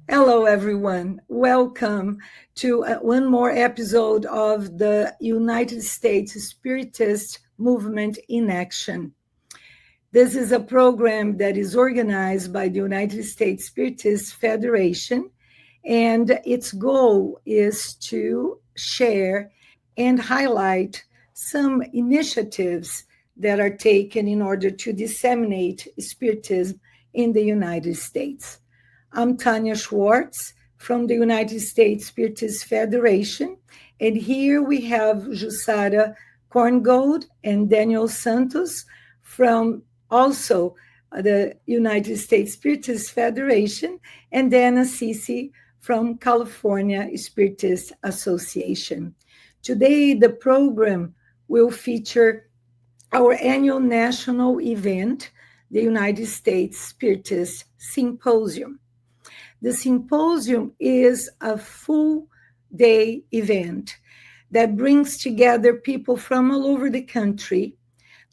Hello, everyone. Welcome to one more episode of the United States Spiritist Movement in Action. This is a program that is organized by the United States Spiritist Federation, and its goal is to share and highlight some initiatives that are taken in order to disseminate Spiritism in the United States. I'm Tania Schwartz from the United States Spiritist Federation, and here we have Jussara Korngold and Daniel Santos from also the United States Spiritist Federation, and Dan Assisi from California Spiritist Association. Today, the program will feature our annual national event, the United States Spiritist Symposium. The symposium is a full-day event that brings together people from all over the country,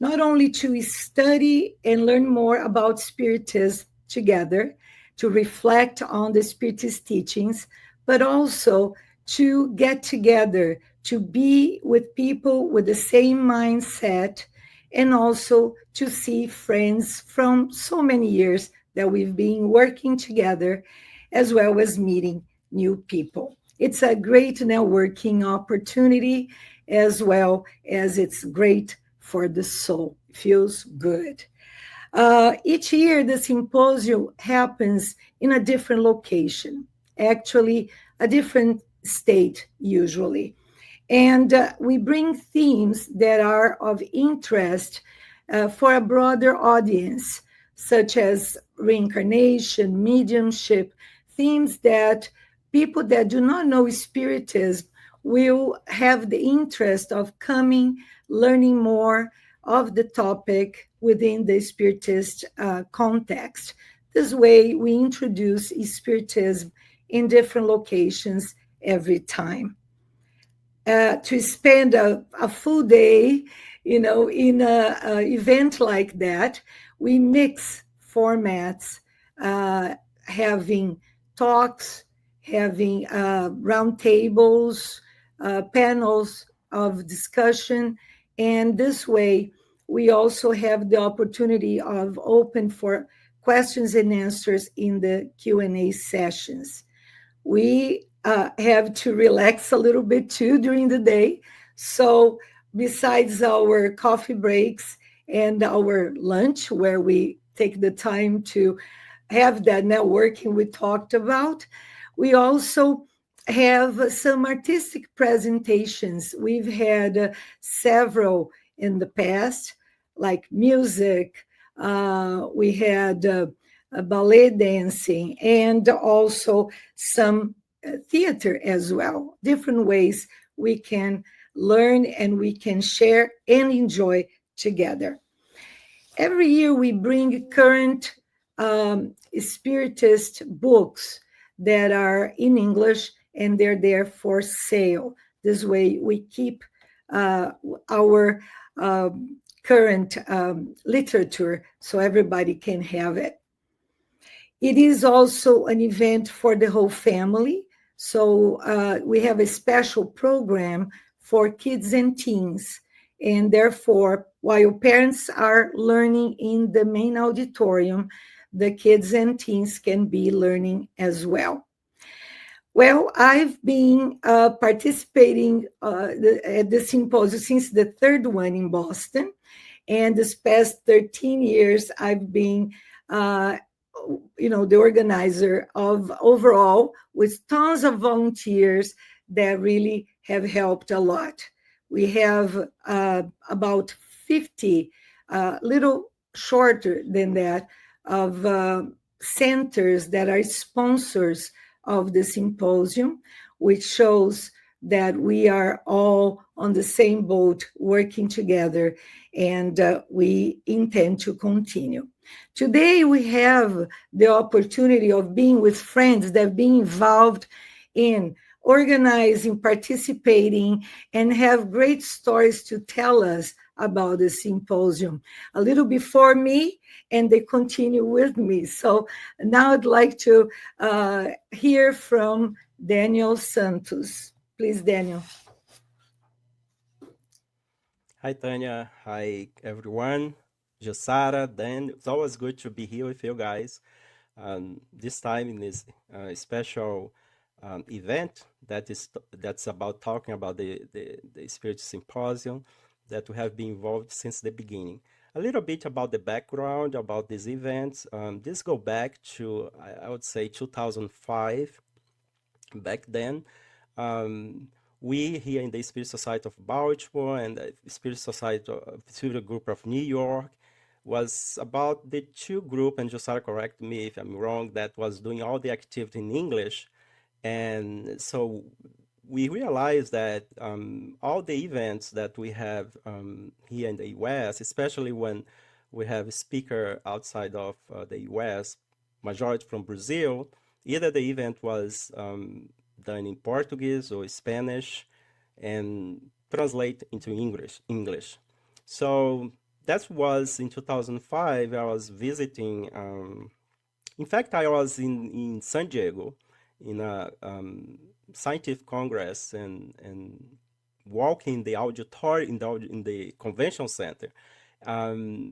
not only to study and learn more about Spiritism together, to reflect on the Spiritist teachings, but also to get together, to be with people with the same mindset, and also to see friends from so many years that we've been working together, as well as meeting new people. It's a great networking opportunity, as well as it's great for the soul. It feels good. Each year, the symposium happens in a different location, actually a different state usually. And we bring themes that are of interest for a broader audience, such as reincarnation, mediumship, themes that people that do not know Spiritism will have the interest of coming, learning more of the topic within the Spiritist context. This way, we introduce Spiritism in different locations every time. To spend a full day, in an event like that, we mix formats, having talks, having roundtables, panels of discussion, and this way we also have the opportunity of open for questions and answers in the Q&A sessions. We have to relax a little bit too during the day, so besides our coffee breaks and our lunch, where we take the time to have that networking we talked about, we also have some artistic presentations. We've had several in the past, like music. We had ballet dancing, and also some theater as well. Different ways we can learn and we can share and enjoy together. Every year we bring current Spiritist books that are in English, and they're there for sale. This way we keep our current literature so everybody can have it. It is also an event for the whole family. So we have a special program for kids and teens. And therefore, while parents are learning in the main auditorium, the kids and teens can be learning as well. Well, I've been participating at the symposium since the third one in Boston. And this past 13 years, I've been the organizer of overall, with tons of volunteers that really have helped a lot. We have about 50, little shorter than that, of centers that are sponsors of the symposium, which shows that we are all on the same boat working together, and we intend to continue. Today, we have the opportunity of being with friends that have been involved in organizing, participating, and have great stories to tell us about the symposium, a little before me, and they continue with me. So now I'd like to hear from Daniel Santos. Please, Daniel. Hi, Tania. Hi, everyone. Jussara, Dan. It's always good to be here with you guys. This time in this special event that's about talking about the Spirit Symposium that we have been involved since the beginning. A little bit about the background about these events. This go back to, I would say, 2005. Back then, um, we here in the Spirit Society of Baltimore and the Spirit Society of Spirit Group of New York was about the two group, and Jussara correct me if I'm wrong, that was doing all the activity in English. And so we realized that all the events that we have here in the US, especially when we have a speaker outside of the US, majority from Brazil, either the event was done in Portuguese or Spanish and translate into English. So that was in 2005. I was visiting. In fact, I was in San Diego in a scientific congress and walking the auditorium in the convention center.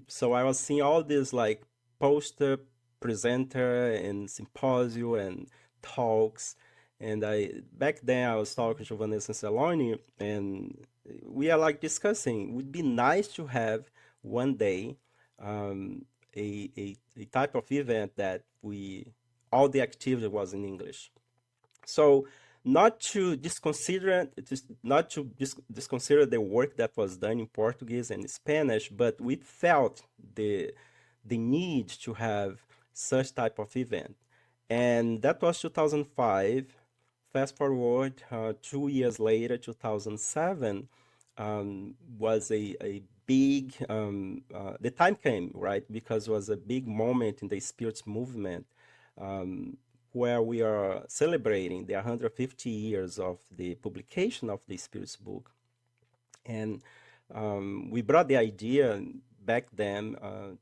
So I was seeing all these like poster, presenter, and symposium and talks. And I back then I was talking to Vanessa Saloni, and we are like discussing. It would be nice to have one day a type of event that we all the activity was in English. So not to disconsider not to disconsider the work that was done in Portuguese and Spanish, but we felt the need to have such type of event, and that was 2005. Fast forward 2 years later, 2007 was a big the time came right because it was a big moment in the spirits movement um, where we are celebrating the 150 years of the publication of the spirits book. And we brought the idea back then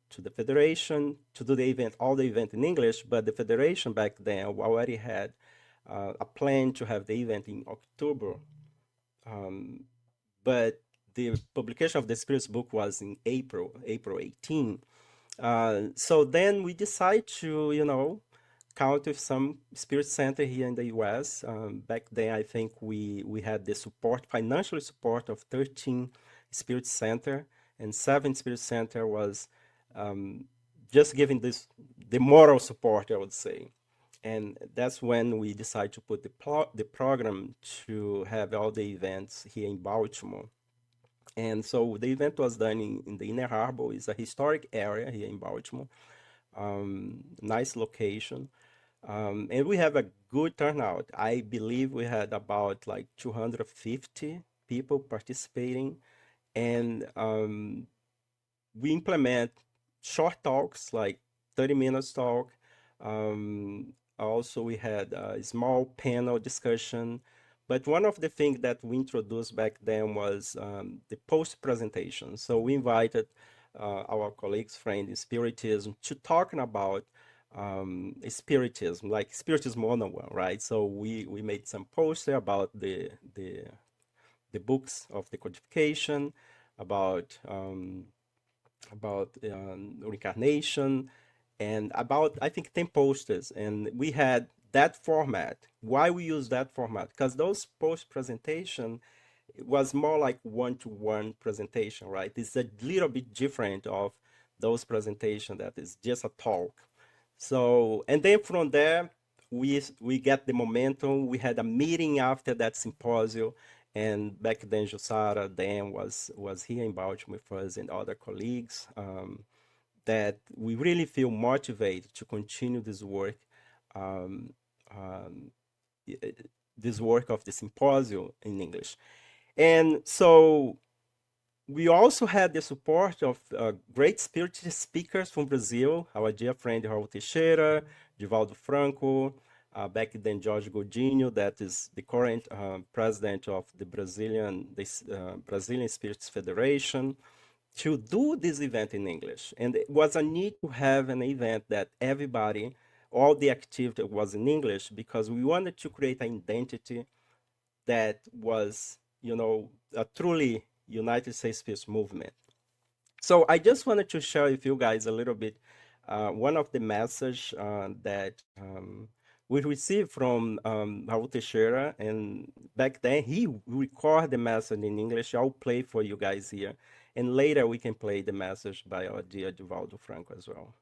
to the federation to do the event, all the event in English, but the federation back then already had a plan to have the event in October. Um, but the publication of the Spirits book was in April 18. So then we decided to, count with some spirit center here in the US. Back then, I think we had the support, financial support of 13 spirit center, and 7 spirit center was um, just giving the moral support, I would say. And that's when we decided to put the program to have all the events here in Baltimore. And so the event was done in the Inner Harbor. It's a historic area here in Baltimore. Nice location. And we have a good turnout. I believe we had about like 250 people participating. And we implement short talks, like 30 minutes talk. Also, we had a small panel discussion. But one of the things that we introduced back then was the post presentation. So we invited our colleagues, friends in Spiritism to talking about Spiritism, like Spiritism 101, right? So we made some poster about the books of the codification, about reincarnation, and about I think 10 posters, and we had that format. Why we use that format? Because those post presentation was more like one-to-one presentation, right? It's a little bit different of those presentation that is just a talk. So, and then from there, we get the momentum. We had a meeting after that symposium, and back then, Jussara, Dan was here in Baltimore with us and other colleagues. That we really feel motivated to continue this work, um, um, this work of the symposium in English. And so we also had the support of great spiritist speakers from Brazil, our dear friend Raul Teixeira, Divaldo Franco, back then Jorge Godinho, that is the current president of the Brazilian Spiritist Federation. to do this event in English. And it was a need to have an event that everybody, all the activity was in English, because we wanted to create an identity that was, a truly United States Spiritist movement. So I just wanted to share with you guys a little bit one of the message that we received from Raul Teixeira, and back then he recorded the message in English. I'll play for you guys here, and later we can play the message by our dear Divaldo Franco as well.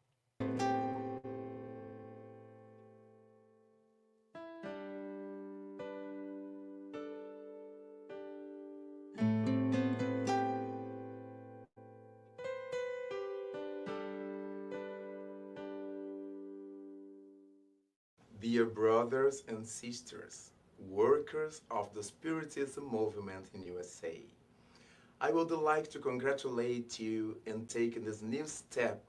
Dear brothers and sisters, workers of the Spiritist Movement in USA, I would like to congratulate you in taking this new step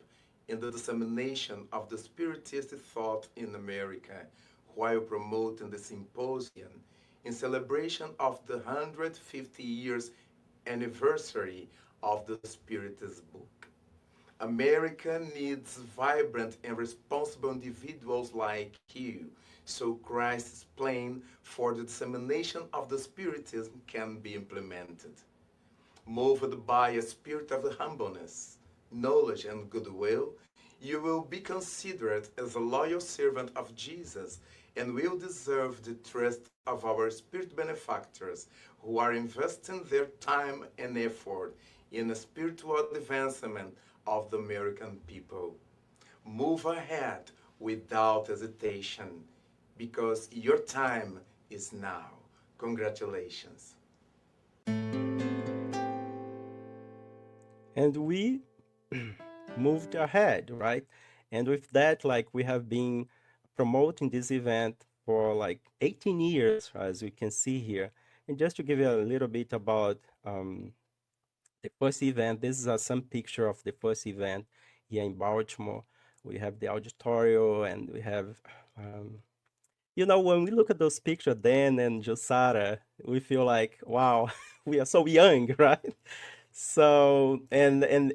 in the dissemination of the Spiritist thought in America while promoting the symposium in celebration of the 150 years anniversary of the Spiritist book. America needs vibrant and responsible individuals like you, so Christ's plan for the dissemination of the Spiritism can be implemented. Moved by a spirit of humbleness, knowledge, and goodwill, you will be considered as a loyal servant of Jesus and will deserve the trust of our spirit benefactors who are investing their time and effort in the spiritual advancement of the American people. Move ahead without hesitation, because your time is now. Congratulations. And we moved ahead, right? And with that, like, we have been promoting this event for like 18 years, as we can see here. And just to give you a little bit about the first event, this is some picture of the first event here in Baltimore. We have the auditorium, and we have, when we look at those pictures, Dan and Jussara, we feel like, wow, we are so young, right? So, and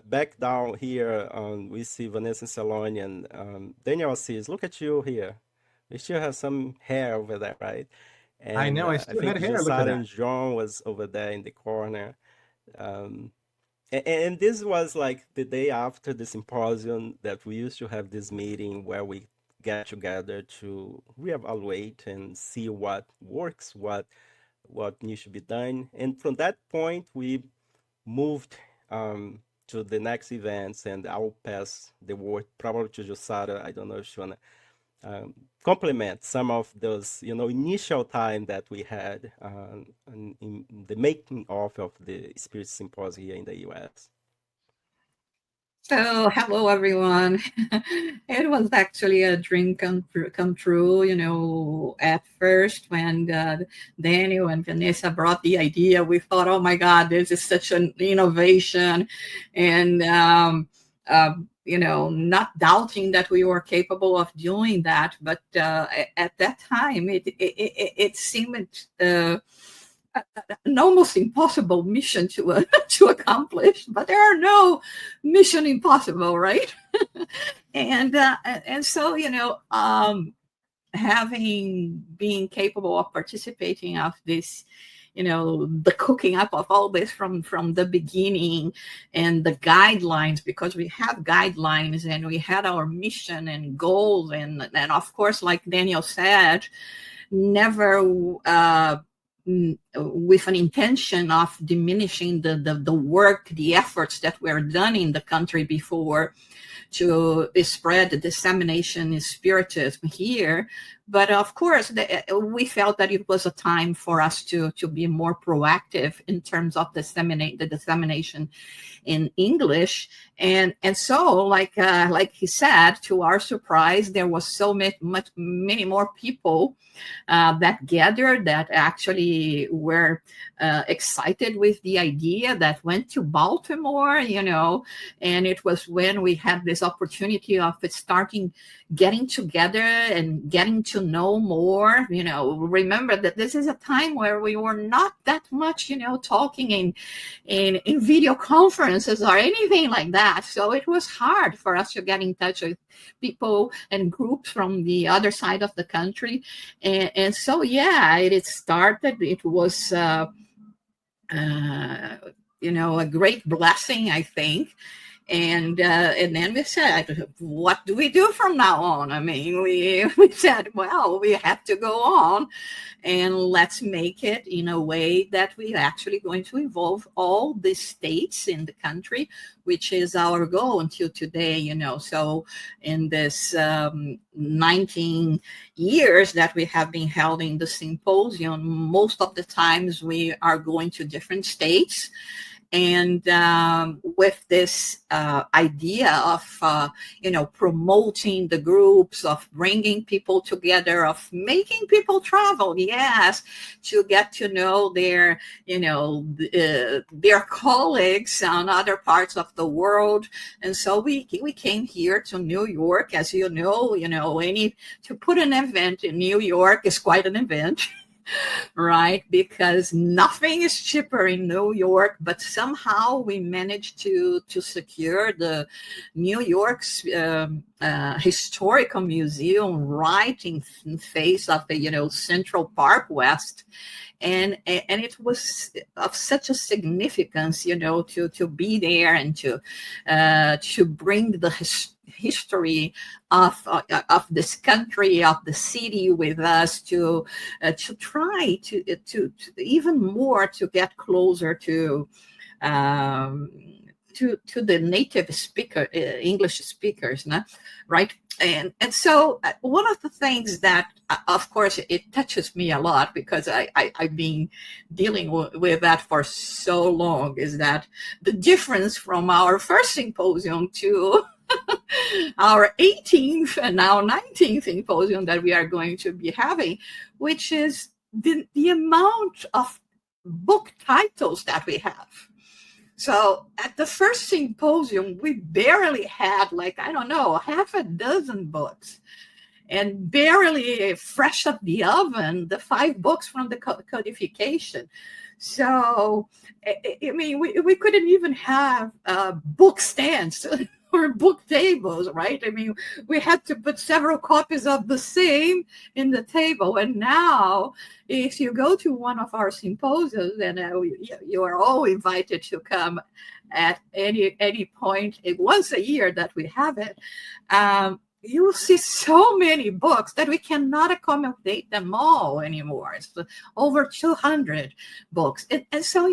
back down here, we see Vanessa Saloni and Daniel Assisi. Look at you here. We still have some hair over there, right? And I know, I I still think had hair. Look at Jussara that. and John was over there in the corner. And this was like the day after the symposium that we used to have this meeting where we get together to reevaluate and see what works, what needs to be done. And from that point, we moved to the next events, and I'll pass the word probably to Jussara. I don't know if you want to complement some of those, initial time that we had in the making of the Spirit Symposium here in the US. So, hello everyone. It was actually a dream come true, at first when Daniel and Vanessa brought the idea. We thought, oh my God, this is such an innovation. And, not doubting that we were capable of doing that. But at that time, it seemed an almost impossible mission to accomplish, but there are no mission impossible, right? and so being capable of participating of this, the cooking up of all this from the beginning, and the guidelines, because we have guidelines and we had our mission and goals, and of course, like Daniel said, never with an intention of diminishing the work, the efforts that were done in the country before to spread the dissemination in Spiritism here. But of course, we felt that it was a time for us to be more proactive in terms of the dissemination in English. And so, like he said, to our surprise, there was so many more people that gathered, that actually were excited with the idea that went to Baltimore, and it was when we had this opportunity of getting together and getting to know more. Remember that this is a time where we were not that much, talking in video conferences or anything like that. So it was hard for us to get in touch with people and groups from the other side of the country. And so, yeah, it started. It was, a great blessing, I think. And then we said, what do we do from now on? I mean, we said, well, we have to go on, and let's make it in a way that we're actually going to involve all the states in the country, which is our goal until today, So in this 19 years that we have been holding the symposium, most of the times we are going to different states. And with this idea of, promoting the groups, of bringing people together, of making people travel, yes, to get to know their colleagues on other parts of the world. And so we came here to New York, as you know, to put an event in New York is quite an event. Right, because nothing is cheaper in New York, but somehow we managed to secure the New York's historical museum right in face of the Central Park West, and it was of such a significance, to be there and to bring the history of this country, of the city with us, to try to even more to get closer to the native English speakers, right? And so one of the things that, of course, it touches me a lot, because I've been dealing with that for so long, is that the difference from our first symposium to our 18th and now 19th symposium that we are going to be having, which is the amount of book titles that we have. So at the first symposium, we barely had half a dozen books, and barely fresh off the oven, the 5 books from the codification. So, I mean, we couldn't even have book stands or book tables, right? I mean, we had to put several copies of the same in the table. And now, if you go to one of our symposiums, then you are all invited to come at any point, once a year that we have it. You will see so many books that we cannot accommodate them all anymore. It's over 200 books. And so,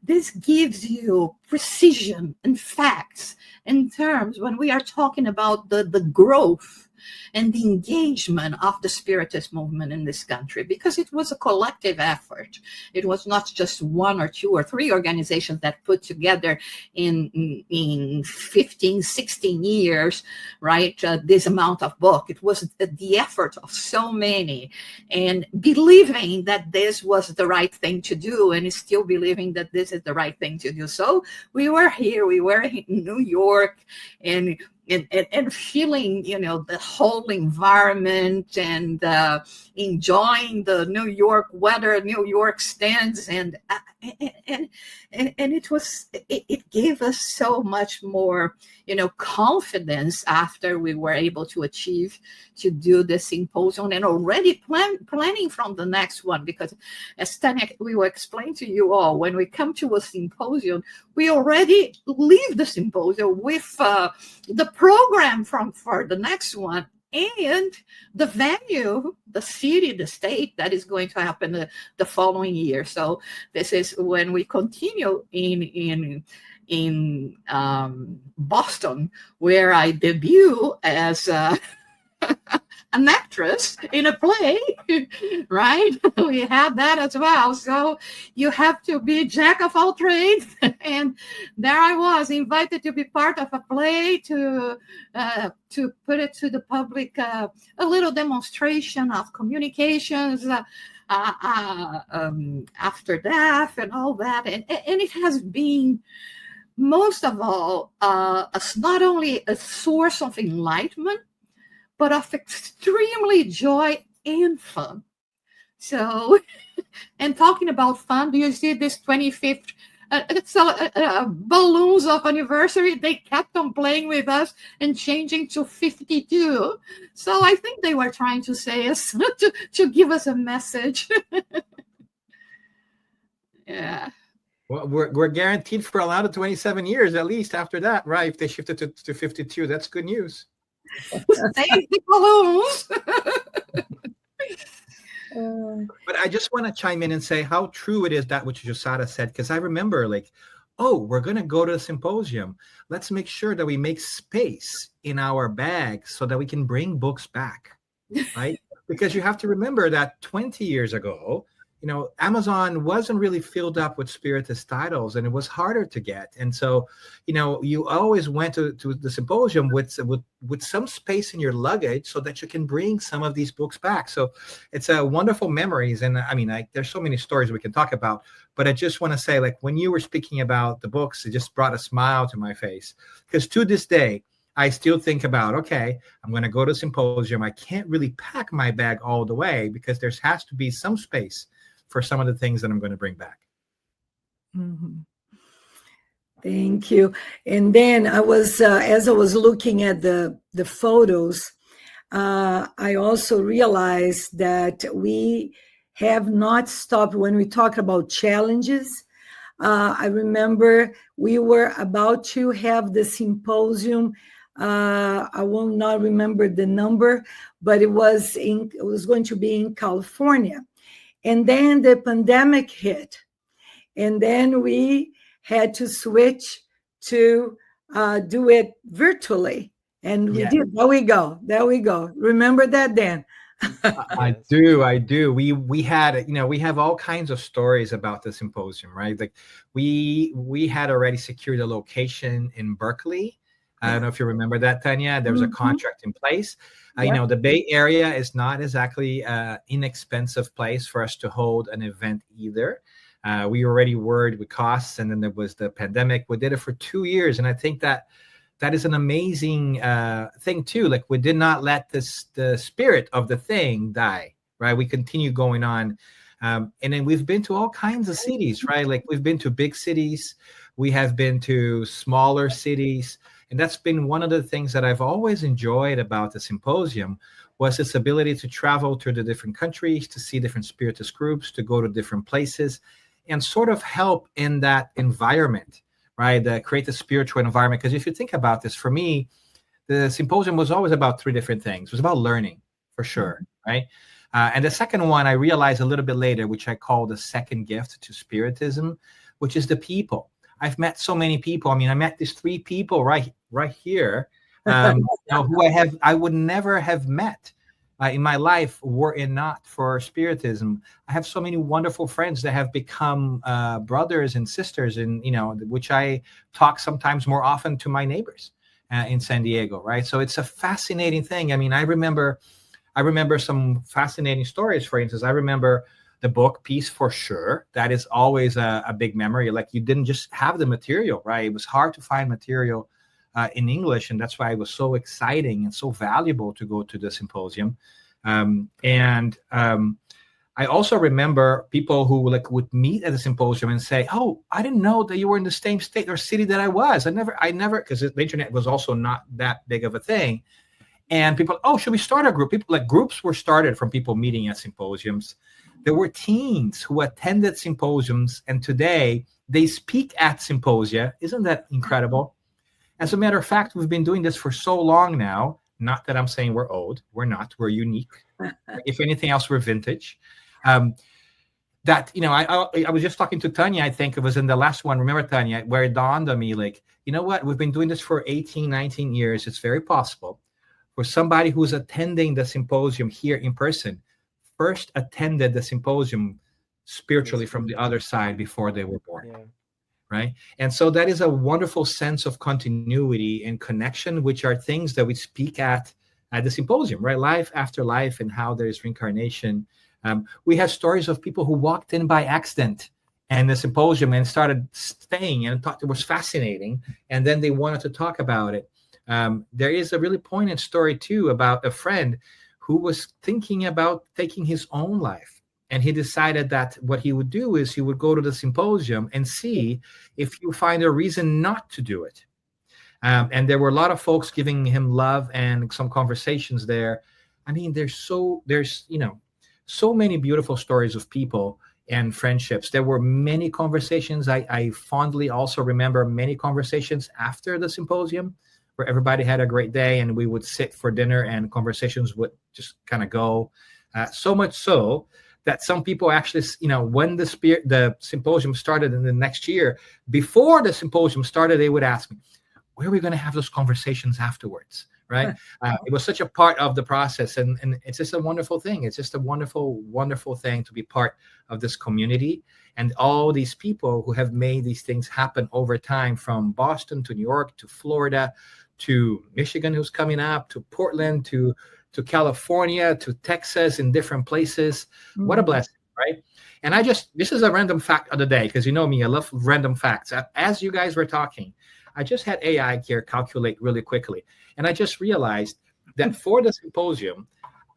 this gives you precision and facts in terms when we are talking about the growth and the engagement of the Spiritist movement in this country, because it was a collective effort. It was not just 1 or 2 or 3 organizations that put together in 15, 16 years, right, this amount of book. It was the effort of so many, and believing that this was the right thing to do, and still believing that this is the right thing to do. So we were here, we were in New York, and feeling, the whole environment, and enjoying the New York weather, New York stands, and it gave us so much more, confidence after we were able to do the symposium, and already planning from the next one, because as Tania, we will explain to you all, when we come to a symposium, we already leave the symposium with the program for the next one, and the venue, the city, the state that is going to happen the following year. So this is when we continue in Boston, where I debut as an actress in a play, right? We have that as well. So you have to be jack of all trades. And there I was, invited to be part of a play, to put it to the public, a little demonstration of communications, after death and all that. And it has been, most of all, not only a source of enlightenment, but of extremely joy and fun. So, and talking about fun, do you see this 25th balloons of anniversary? They kept on playing with us and changing to 52. So I think they were trying to say us to give us a message. Yeah. Well, we're guaranteed for another 27 years at least after that, right? If they shifted to 52, that's good news. Save the balloons. But I just want to chime in and say how true it is that which Jussara said, because I remember like, oh, we're going to go to the symposium. Let's make sure that we make space in our bags so that we can bring books back, right? Because you have to remember that 20 years ago, you know, Amazon wasn't really filled up with Spiritist titles, and it was harder to get. And so, you know, you always went to the symposium with some space in your luggage so that you can bring some of these books back. So it's a wonderful memories. And I mean, there's so many stories we can talk about, but I just want to say, like, when you were speaking about the books, it just brought a smile to my face, because to this day, I still think about, okay, I'm going to go to a symposium. I can't really pack my bag all the way because there has to be some space for some of the things that I'm going to bring back. Mm-hmm. Thank you. And then I was, as I was looking at the photos, I also realized that we have not stopped when we talk about challenges. I remember we were about to have the symposium. I will not remember the number, but it was going to be in California. And then the pandemic hit. And then we had to switch to do it virtually. And we did. There we go. Remember that, Dan? I do. We had, you know, we have all kinds of stories about the symposium, right? Like we had already secured a location in Berkeley. I don't know if you remember that, Tania. There was a contract in place. You know, the Bay Area is not exactly an inexpensive place for us to hold an event either. We already worried with costs, and then there was the pandemic. We did it for 2 years, and I think that is an amazing thing too. Like, we did not let the spirit of the thing die, right? We continue going on. And then we've been to all kinds of cities, right? Like, we've been to big cities. We have been to smaller cities. And that's been one of the things that I've always enjoyed about the symposium, was its ability to travel to the different countries, to see different Spiritist groups, to go to different places, and sort of help in that environment, right? Create a spiritual environment. Because if you think about this, for me, the symposium was always about 3 different things. It was about learning, for sure, right? And the second one I realized a little bit later, which I call the second gift to Spiritism, which is the people. I've met so many people. I mean, I met these 3 people right here, you know, who I would never have met in my life were it not for Spiritism. I have so many wonderful friends that have become brothers and sisters, and, you know, which I talk sometimes more often to my neighbors in San Diego, right? So it's a fascinating thing. I mean, I remember some fascinating stories. For instance, I remember the book Peace for Sure. That is always a big memory. Like, you didn't just have the material, right? It was hard to find material in English, and that's why it was so exciting and so valuable to go to the symposium. I also remember people who would meet at the symposium and say, "Oh, I didn't know that you were in the same state or city that I was. I never, because the internet was also not that big of a thing." And people, "Oh, should we start a group?" Groups were started from people meeting at symposiums. There were teens who attended symposiums, and today they speak at symposia. Isn't that incredible? As a matter of fact, we've been doing this for so long now. Not that I'm saying we're old. We're not. We're unique. If anything else, we're vintage. That, you know, I was just talking to Tania, I think it was in the last one. Remember, Tania, where it dawned on me, like, you know what? We've been doing this for 18, 19 years. It's very possible for somebody who's attending the symposium here in person, first attended the symposium spiritually from the other side before they were born. Yeah. Right. And so that is a wonderful sense of continuity and connection, which are things that we speak at the symposium, right? Life after life, and how there's reincarnation We have stories of people who walked in by accident and the symposium and started staying and thought it was fascinating, and then they wanted to talk about it. There is a really poignant story too about a friend who was thinking about taking his own life, and he decided that what he would do is he would go to the symposium and see if you find a reason not to do it. And there were a lot of folks giving him love and some conversations there. I mean, there's so many beautiful stories of people and friendships. There were many conversations. I fondly also remember many conversations after the symposium where everybody had a great day and we would sit for dinner and conversations would just kind of go. So much so that some people actually, when the symposium started in the next year, before the symposium started, they would ask me, where are we going to have those conversations afterwards? Right? It was such a part of the process, and it's just a wonderful thing. It's just a wonderful, wonderful thing to be part of this community and all these people who have made these things happen over time, from Boston to New York to Florida to Michigan, who's coming up, to Portland to California to Texas, in different places. Mm-hmm. What a blessing, right? And this is a random fact of the day, because you know me, I love random facts. As you guys were talking, I just had AI here calculate really quickly. And I just realized that for the symposium,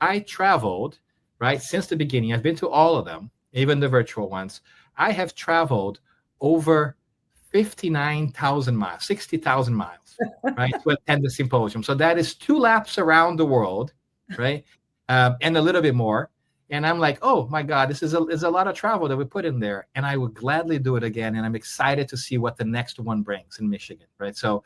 I traveled, right, since the beginning. I've been to all of them, even the virtual ones. I have traveled over 59,000 miles, 60,000 miles, right, to attend the symposium. So that is 2 laps around the world, right, and a little bit more. And I'm like, oh my God, this is a lot of travel that we put in there, and I would gladly do it again. And I'm excited to see what the next one brings in Michigan, right? So,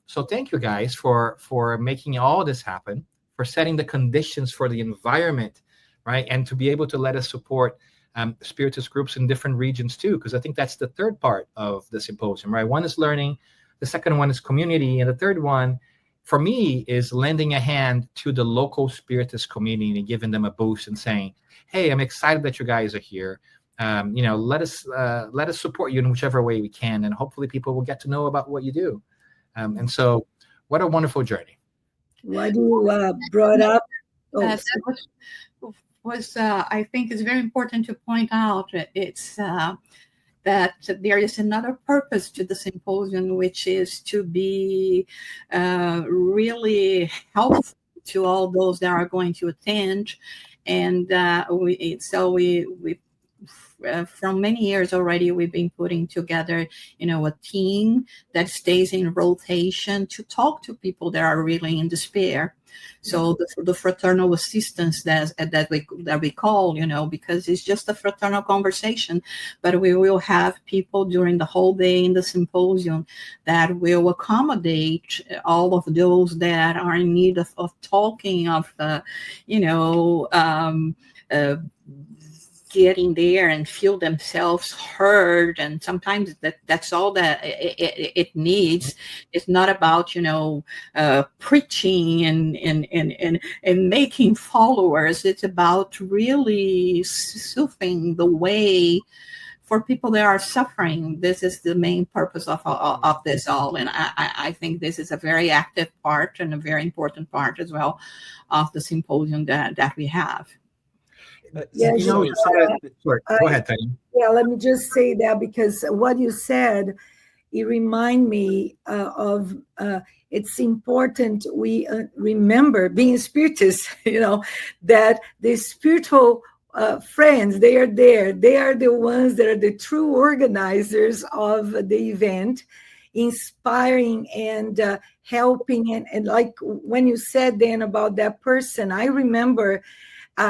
so thank you guys for making all this happen, for setting the conditions for the environment, right, and to be able to let us support Spiritist groups in different regions too, because I think that's the third part of the symposium, right? One is learning, the second one is community, and the third one, for me, is lending a hand to the local Spiritist community and giving them a boost and saying, hey, I'm excited that you guys are here. Let us support you in whichever way we can. And hopefully people will get to know about what you do. And so what a wonderful journey. What you brought up. I think it's very important to point out it's that there is another purpose to the symposium, which is to be really helpful to all those that are going to attend. And we from many years already, we've been putting together, a team that stays in rotation to talk to people that are really in despair. So the fraternal assistance that we call, because it's just a fraternal conversation, but we will have people during the whole day in the symposium that will accommodate all of those that are in need of talking, of getting there and feel themselves heard. And sometimes that's all that it needs. It's not about preaching and making followers. It's about really soothing the way for people that are suffering. This is the main purpose of this all. And I think this is a very active part and a very important part as well of the symposium that we have. Yes, go ahead, Tania. Yeah, let me just say that, because what you said, it remind me of it's important we remember, being Spiritists, that the spiritual friends, they are there. They are the ones that are the true organizers of the event, inspiring and helping. And like when you said, Dan, about that person, I remember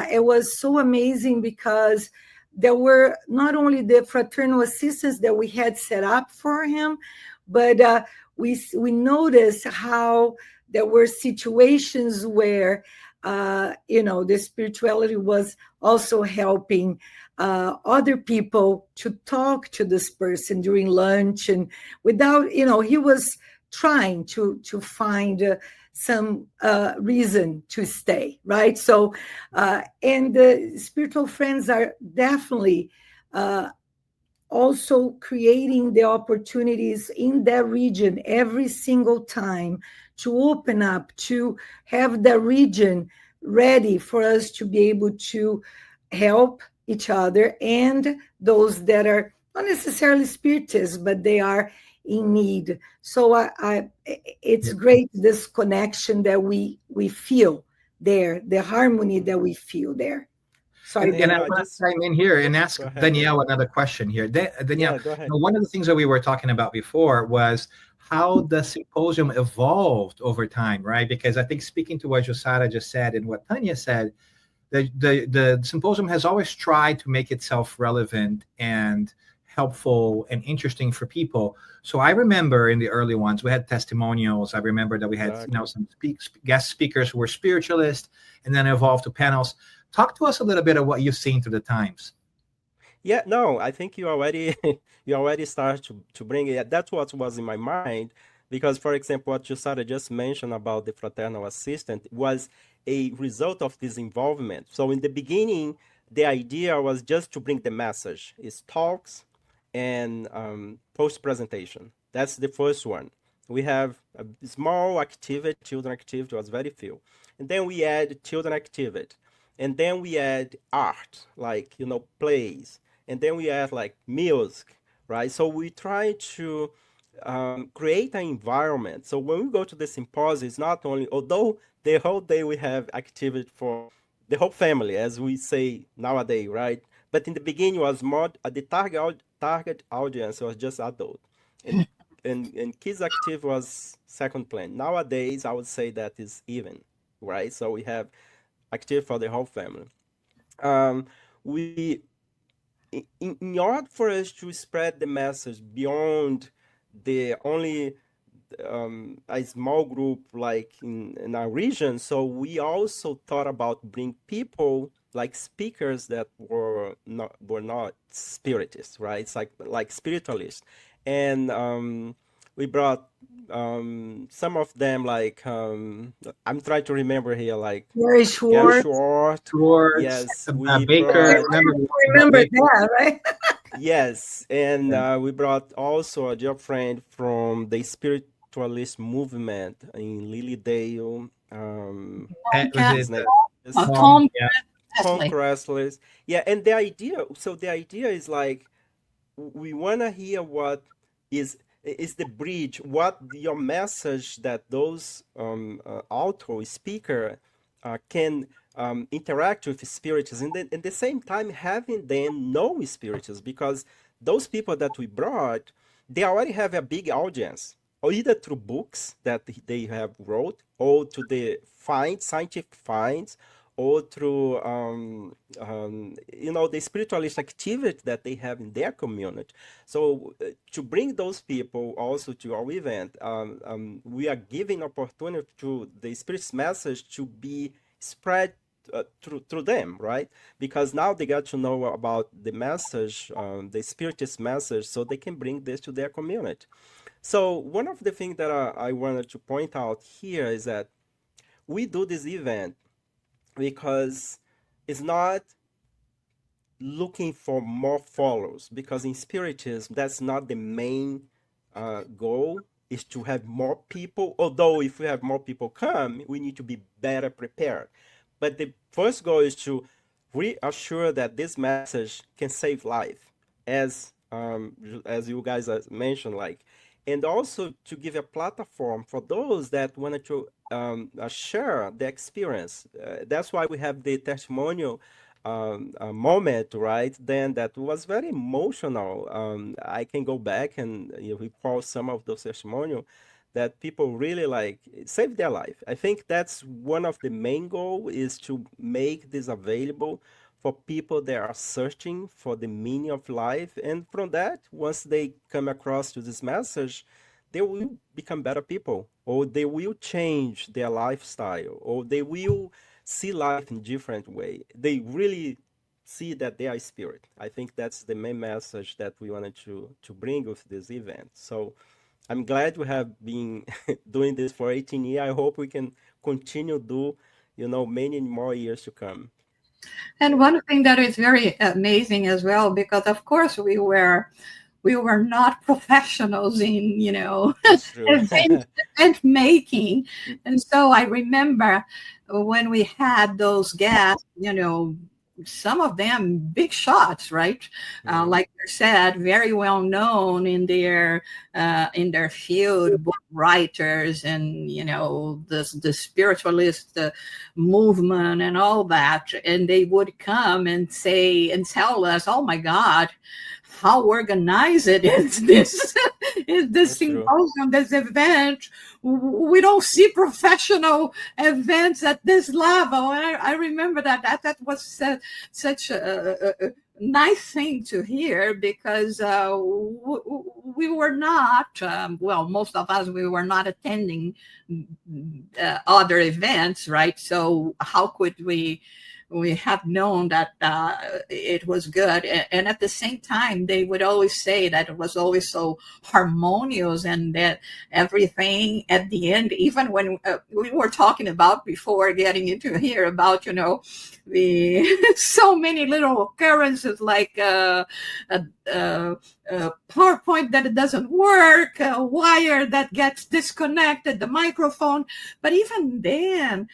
it was so amazing, because there were not only the fraternal assistance that we had set up for him, but we noticed how there were situations where, the spirituality was also helping other people to talk to this person during lunch, and without, he was trying to find some reason to stay, right? So, and the spiritual friends are definitely also creating the opportunities in that region every single time to open up, to have the region ready for us to be able to help each other and those that are not necessarily spiritists, but they are in need. So it's great, this connection that we feel there, the harmony that we feel there. Sorry, and I want to chime in here and ask Danielle another question here. Danielle, go ahead. one of the things that we were talking about before was how the symposium evolved over time, right? Because I think speaking to what Jussara just said and what Tania said, the symposium has always tried to make itself relevant and helpful and interesting for people. So I remember in the early ones, we had testimonials. I remember that we had some guest speakers who were spiritualists, and then evolved to panels. Talk to us a little bit of what you've seen through the times. Yeah, no, I think you already started to bring it. That's what was in my mind, because, for example, what Jussara just mentioned about the fraternal assistant was a result of this involvement. So in the beginning, the idea was just to bring the message. It's talks and post-presentation. That's the first one. We have a small activity, children activity, was very few. And then we add children activity. And then we add art, like, plays. And then we add like music, right? So we try to create an environment. So when we go to the symposium, it's not only, although the whole day we have activity for the whole family, as we say nowadays, right? But in the beginning was more, the target audience was just adult. And kids active was second plan. Nowadays, I would say that is even, right? So we have active for the whole family. In order for us to spread the message beyond the only a small group like in our region, so we also thought about bring people like speakers that were not spiritists, right? It's like spiritualists, and we brought some of them, like I'm trying to remember here, like Gary Schwartz. Yes, Baker. Remember that, right? Yes, and we brought also a dear friend from the Spiritist Movement in Lilydale. Tom Cresslers. Yeah, and the idea is like, we want to hear what is the bridge, what your message that those author, speaker can interact with spiritists, and then at the same time having them know spiritists, because those people that we brought, they already have a big audience, or either through books that they have wrote, or to the scientific finds, or through the spiritualist activity that they have in their community. So to bring those people also to our event, we are giving opportunity to the Spirit's message to be spread through them, right? Because now they got to know about the message, the Spiritist message, so they can bring this to their community. So one of the things that I wanted to point out here is that we do this event because it's not looking for more followers, because in Spiritism, that's not the main goal, is to have more people. Although if we have more people come, we need to be better prepared. But the first goal is to reassure that this message can save life, as you guys mentioned, like, and also to give a platform for those that wanted to share the experience. That's why we have the testimonial moment, right? Then that was very emotional. I can go back and recall some of those testimonials that people really like saved their life. I think that's one of the main goals, is to make this available for people that are searching for the meaning of life. And from that, once they come across to this message, they will become better people, or they will change their lifestyle, or they will see life in different way. They really see that they are spirit. I think that's the main message that we wanted to bring with this event. So I'm glad we have been doing this for 18 years. I hope we can continue do, many more years to come. And one thing that is very amazing as well, because of course we were not professionals in, event making. And so I remember when we had those guests, some of them big shots, right? Like you said, very well known in their field, book writers, and the spiritualist movement and all that. And they would come and say and tell us, "Oh my God, how organized it is this symposium, this event. We don't see professional events at this level." And I remember that was such a nice thing to hear, because we were not, most of us, we were not attending other events, right? So how could we have known that it was good? And at the same time, they would always say that it was always so harmonious, and that everything at the end, even when we were talking about before getting into here about, the so many little occurrences, like PowerPoint that it doesn't work, a wire that gets disconnected, the microphone. But even then,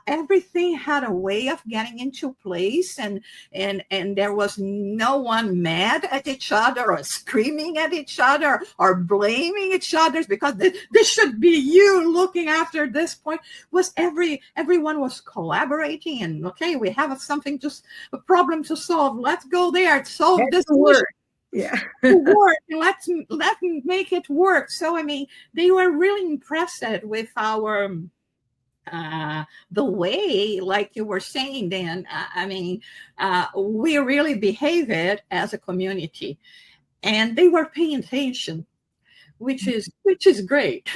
everything had a way of getting into place, and there was no one mad at each other or screaming at each other or blaming each other, because this should be you looking after this point. Everyone was collaborating, and okay, we have something, just a problem to solve. Let's go there, solve this work. Yeah. work. Let's make it work. So they were really impressed with our the way, like you were saying, Dan. We really behaved as a community, and they were paying attention, which is great.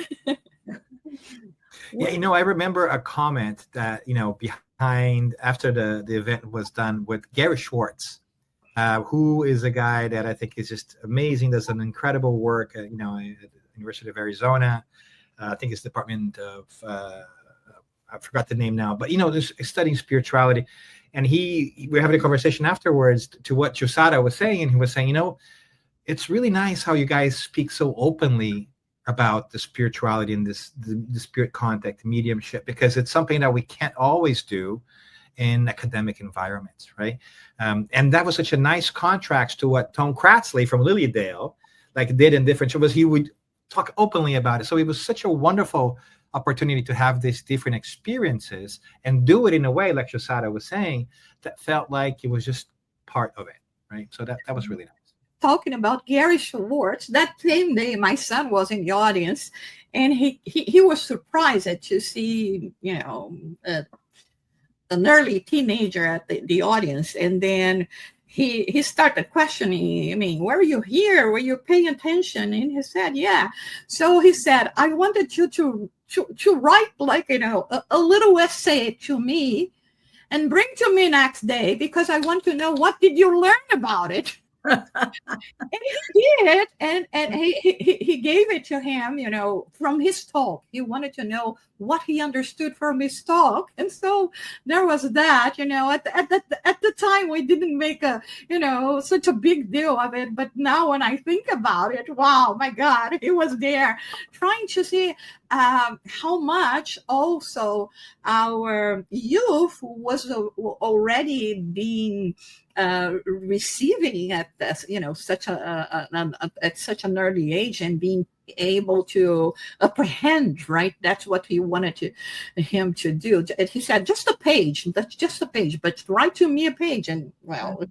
Yeah, I remember a comment that behind, after the event was done, with Gary Schwartz, who is a guy that I think is just amazing, does an incredible work at the University of Arizona. I think it's Department of I forgot the name now, but just studying spirituality. And we were having a conversation afterwards to what Jussara was saying, and he was saying, it's really nice how you guys speak so openly about the spirituality and the spirit contact, mediumship, because it's something that we can't always do in academic environments, right? And that was such a nice contrast to what Tom Kratzley from Lilydale did in different shows. He would talk openly about it. So it was such a wonderful opportunity to have these different experiences and do it in a way, like Jussara was saying, that felt like it was just part of it, right? So that was really nice. Talking about Gary Schwartz, that same day my son was in the audience, and he was surprised to see an early teenager at the audience. And then he started questioning, were you here? Were you paying attention? And he said, yeah. So he said, I wanted you to write a little essay to me and bring to me next day, because I want to know, what did you learn about it? And he did, and he gave it to him, from his talk. He wanted to know what he understood from his talk, and so there was that. At the time, we didn't make such a big deal of it, but now when I think about it, wow, my God, he was there trying to see how much also our youth was already being receiving at this, at such an early age, and being able to apprehend, right? That's what he wanted him to do. He said, just a page, that's just a page, but write to me a page. And well,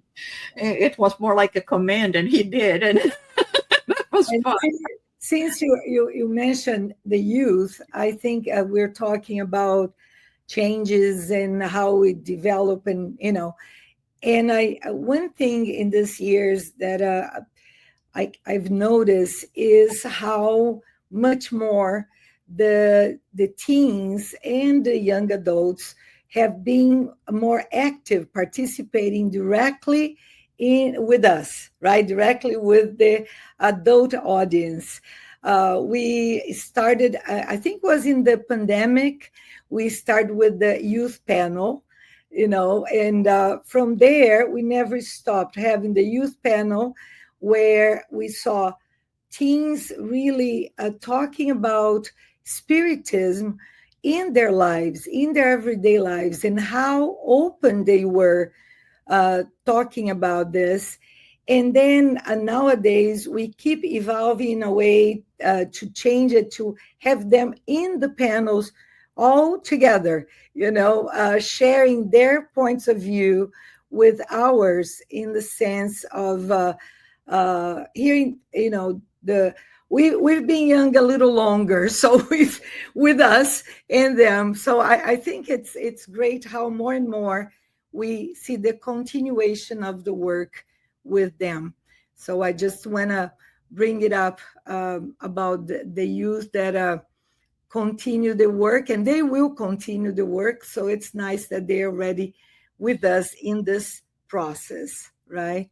it was more like a command, and he did, and that was fun. Since you mentioned the youth, I think we're talking about changes and how we develop, and and one thing in this years that I've noticed is how much more the teens and the young adults have been more active, participating directly with us, right? Directly with the adult audience. We started, I think it was in the pandemic, we started with the youth panel, and from there, we never stopped having the youth panel, where we saw teens really talking about Spiritism in their lives, in their everyday lives, and how open they were talking about this. And then nowadays, we keep evolving in a way to change it, to have them in the panels all together, sharing their points of view with ours, in the sense of hearing, we've been young a little longer, so we've with us and them. So I think it's great how more and more we see the continuation of the work with them. So I just want to bring it up about the youth that continue the work, and they will continue the work. So it's nice that they're already with us in this process, right?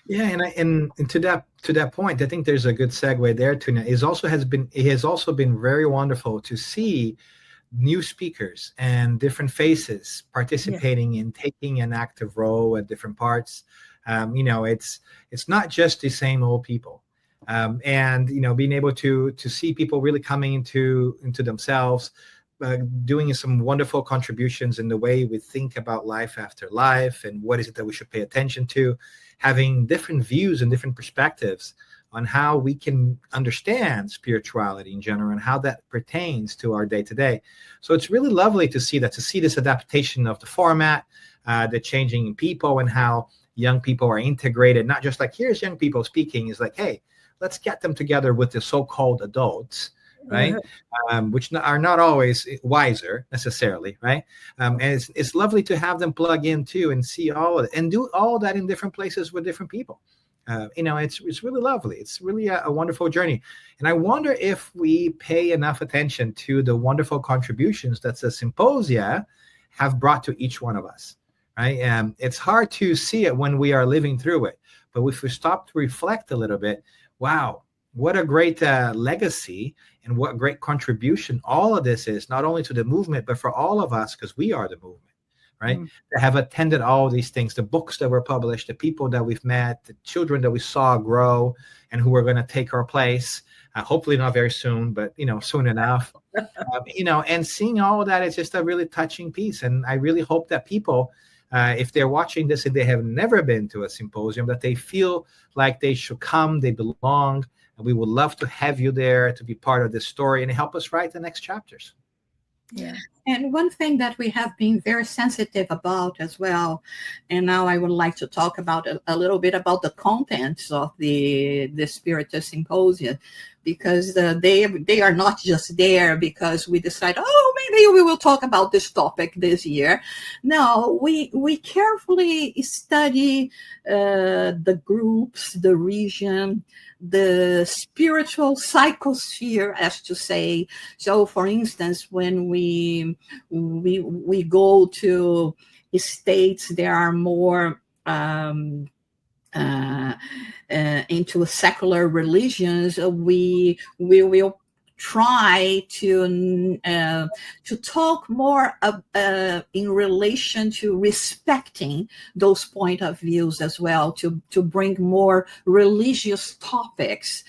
Yeah, and to that point, I think there's a good segue there, Tania. It has also been very wonderful to see new speakers and different faces participating in taking an active role at different parts. It's not just the same old people. And being able to see people really coming into themselves, doing some wonderful contributions in the way we think about life after life, and what is it that we should pay attention to, having different views and different perspectives on how we can understand spirituality in general and how that pertains to our day-to-day. So it's really lovely to see this adaptation of the format, the changing in people, and how young people are integrated, not just like, here's young people speaking. It's like, hey, let's get them together with the so-called adults, right? Which are not always wiser necessarily, right? And it's lovely to have them plug in too and see all of it and do all that in different places with different people. It's really lovely. It's really a wonderful journey. And I wonder if we pay enough attention to the wonderful contributions that the symposia have brought to each one of us, right? It's hard to see it when we are living through it, but if we stop to reflect a little bit, wow, what a great legacy and what great contribution all of this is, not only to the movement, but for all of us, because we are the movement, right? That have attended all these things, the books that were published, the people that we've met, the children that we saw grow and who are going to take our place, hopefully not very soon, but, soon enough, and seeing all of that is just a really touching piece. And I really hope that people, if they're watching this and they have never been to a symposium, that they feel like they should come, they belong, and we would love to have you there to be part of this story and help us write the next chapters. Yeah. And one thing that we have been very sensitive about as well, and now I would like to talk about a little bit about the contents of the Spiritist Symposium, because they are not just there because we decide, oh, maybe we will talk about this topic this year. No, we carefully study the groups, the region, the spiritual psychosphere, as to say. So, for instance, when we go to states that are more into secular religions, we will try to talk more in relation to respecting those point of views as well, to bring more religious topics,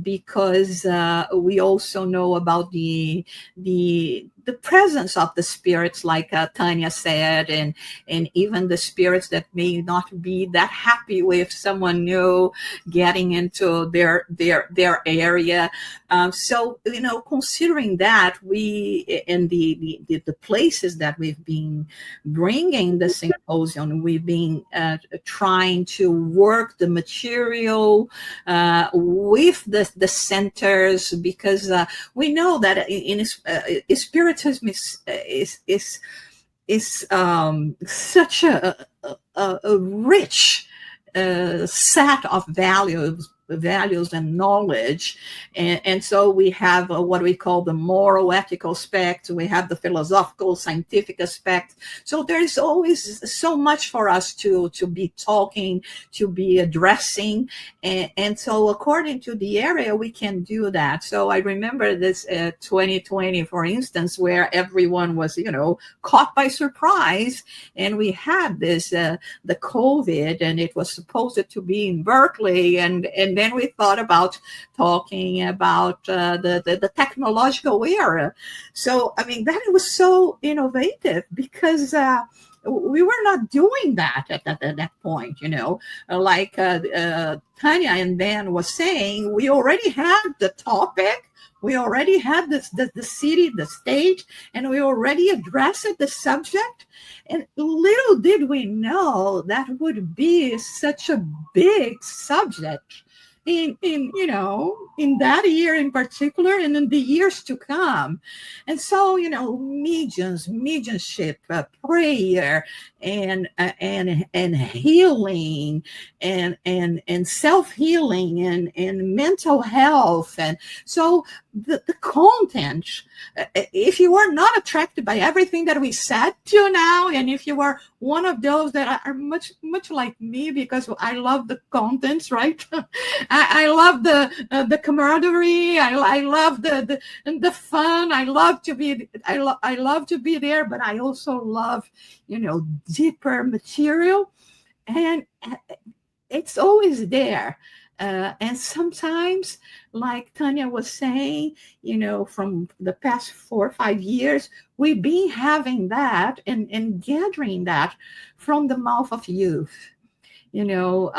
because we also know about the presence of the spirits, like Tania said, and even the spirits that may not be that happy with someone new getting into their area. So, considering that, we in the places that we've been bringing the symposium, we've been trying to work the material with the centers, because we know that in Spiritism is such a rich set of values and knowledge, and so we have what we call the moral ethical aspect, we have the philosophical scientific aspect. So there is always so much for us to be talking, to be addressing, and so according to the area we can do that. So I remember this 2020, for instance, where everyone was caught by surprise, and we had this the COVID, and it was supposed to be in Berkeley, and then we thought about talking about the technological era. So, that was so innovative, because we were not doing that at that point, you know. Like Tania and Dan was saying, we already had the topic, we already had the city, the stage, and we already addressed the subject. And little did we know that would be such a big subject in you know, in that year in particular, and in the years to come. And so, you know, mediumship, prayer, and healing, and self-healing, and mental health. And so the content, if you are not attracted by everything that we said to now, and if you are one of those that are much like me, because I love the contents, right? I love the camaraderie. I love the fun. I love to be there, but I also love, you know, deeper material, and it's always there. And sometimes, like Tania was saying, you know, from the past 4 or 5 years, we've been having that and gathering that from the mouth of youth, you know,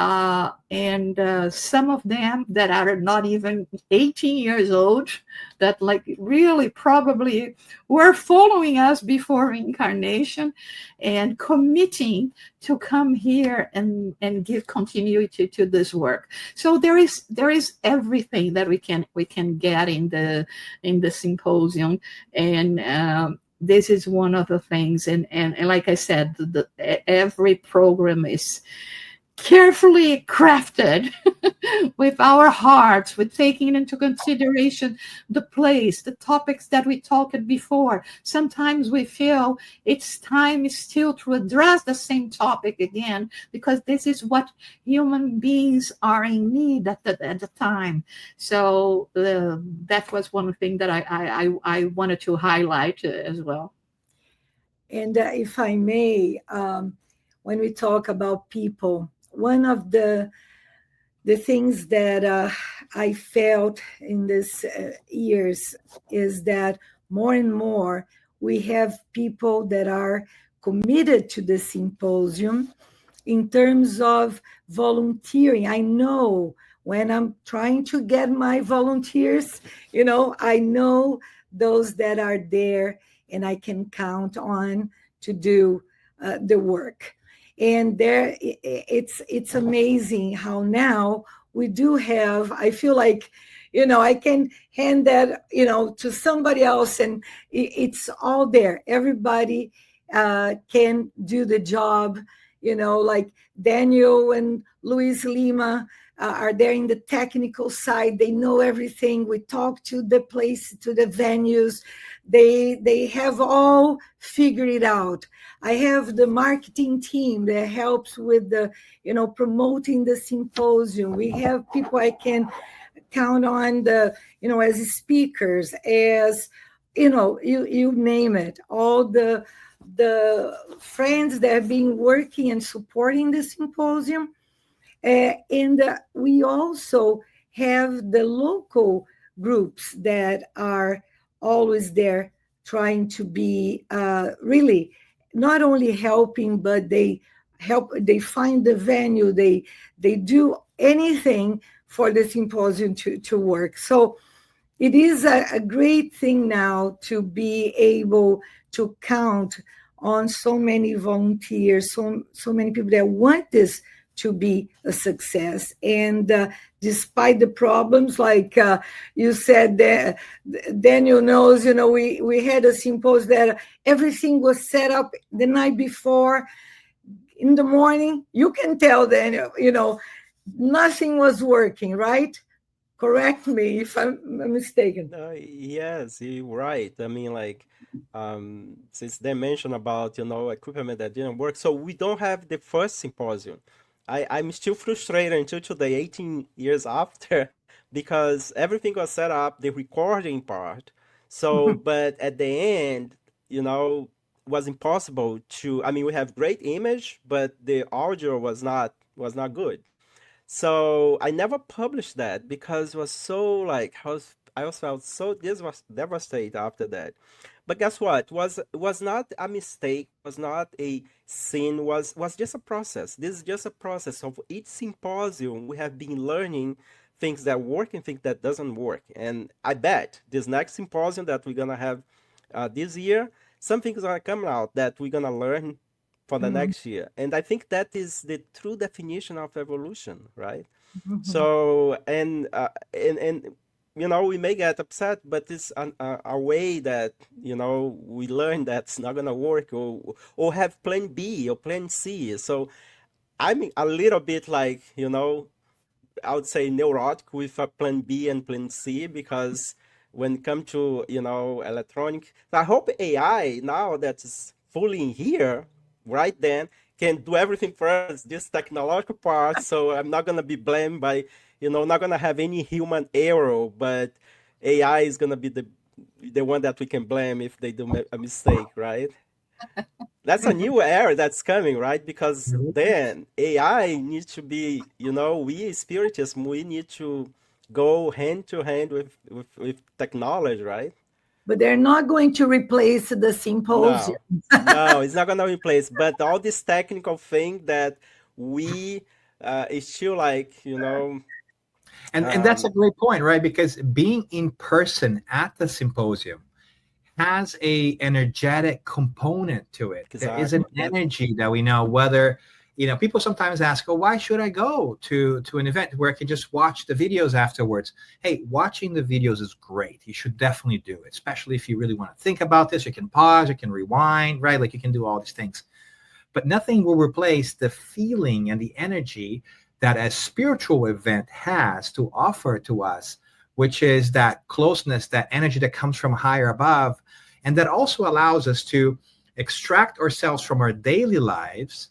and some of them that are not even 18 years old, that like really probably were following us before reincarnation and committing to come here and give continuity to this work. So there is everything that we can get in the symposium, and this is one of the things. And like I said, every program is carefully crafted with our hearts, with taking into consideration the place, the topics that we talked before. Sometimes we feel it's time still to address the same topic again, because this is what human beings are in need at the time. So that was one thing that I wanted to highlight as well. And if I may, when we talk about people, one of the things that I felt in these years is that more and more we have people that are committed to the symposium in terms of volunteering. I know when I'm trying to get my volunteers, you know, I know those that are there and I can count on to do the work. And there, it's amazing how now we do have, I feel like, you know, I can hand that, you know, to somebody else, and it's all there. Everybody can do the job, you know, like Daniel and Luis Lima are there in the technical side. They know everything. We talk to the place, to the venues. They have all figured it out. I have the marketing team that helps with the, you know, promoting the symposium. We have people I can count on, the, you know, as speakers, as, you know, you name it. All the friends that have been working and supporting the symposium. And we also have the local groups that are always there trying to be really not only helping, but they find the venue, they do anything for the symposium to work. So it is a great thing now to be able to count on so many volunteers, so many people that want this to be a success. And despite the problems, like you said, Daniel knows, you know, we had a symposium that everything was set up the night before. In the morning, you can tell Daniel, you know, nothing was working, right? Correct me if I'm mistaken. Yes, you're right. I mean, like, since they mentioned about, you know, equipment that didn't work, so we don't have the first symposium. I'm still frustrated until today, 18 years after, because everything was set up, the recording part. So, but at the end, you know, was impossible to, I mean, we have great image, but the audio was not good. So I never published that because it was so like, I was felt so devastated after that. But guess what? Was not a mistake, was not a sin, was just a process. This is just a process of each symposium. We have been learning things that work and things that doesn't work. And I bet this next symposium that we're gonna have this year, some things are coming out that we're gonna learn for the next year. And I think that is the true definition of evolution, right? So and you know, we may get upset, but it's a way that, you know, we learn that's not gonna work, or have plan B or plan C. So I'm a little bit like, you know, I would say neurotic with a plan B and plan C, because when it comes to, you know, electronic, I hope AI now that is fully in here, right then, can do everything for us, this technological part. So I'm not gonna be blamed by, you know, not gonna have any human error, but AI is gonna be the one that we can blame if they do a mistake, right? That's a new era that's coming, right? Because then AI needs to be, you know, we spiritists, we need to go hand to hand with technology, right? But they're not going to replace the symposium. No, it's not going to replace. But all this technical thing that we is still like, you know. And that's a great point, right? Because being in person at the symposium has a energetic component to it. Exactly. There is an energy that we know, whether, you know, people sometimes ask, oh, why should I go to an event where I can just watch the videos afterwards? Hey, watching the videos is great. You should definitely do it, especially if you really want to think about this. You can pause, you can rewind, right? Like you can do all these things. But nothing will replace the feeling and the energy that a spiritual event has to offer to us, which is that closeness, that energy that comes from higher above, and that also allows us to extract ourselves from our daily lives,